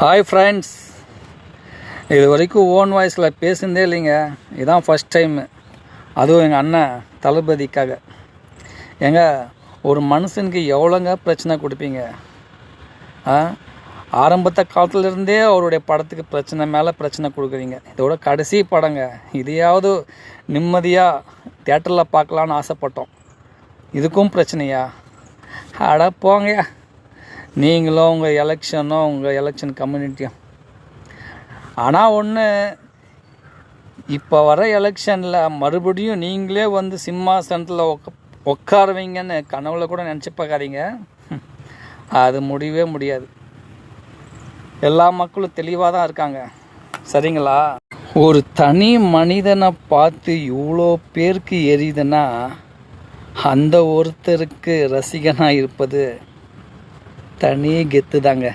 Hi friends, இது வரைக்கும் own வாய்ஸில் பேசுனதே இல்லைங்க. இதுதான் ஃபஸ்ட் டைமு. அதுவும் எங்கள் அண்ணன் தளபதிக்காக. ஏங்க, ஒரு மனுஷனுக்கு எவ்வளோங்க பிரச்சனை கொடுப்பீங்க? ஆரம்பத்த காலத்துலேருந்தே அவருடைய படத்துக்கு பிரச்சனை மேலே பிரச்சனை கொடுக்குறீங்க. இதோட கடைசி படங்க. இதையாவது நிம்மதியாக தேட்டரில் பார்க்கலான்னு ஆசைப்பட்டோம். இதுக்கும் பிரச்சனையா? அட போங்கயா, நீங்களும் உங்கள் எலெக்ஷனும் உங்கள் எலெக்ஷன் கம்யூனிட்டியும். ஆனால் ஒன்று, இப்போ வர எலெக்ஷனில் மறுபடியும் நீங்களே வந்து சிம்மாசனத்தில் உட்காருவீங்கன்னு கனவுல கூட நினச்சி பார்க்காதீங்க. அது முடியவே முடியாது. எல்லா மக்களும் தெளிவாக தான் இருக்காங்க, சரிங்களா? ஒரு தனி மனிதனை பார்த்து இவ்வளோ பேருக்கு எரியுதுன்னா அந்த ஒருத்தருக்கு ரசிகனாக இருப்பது தனி கெத்து தாங்க.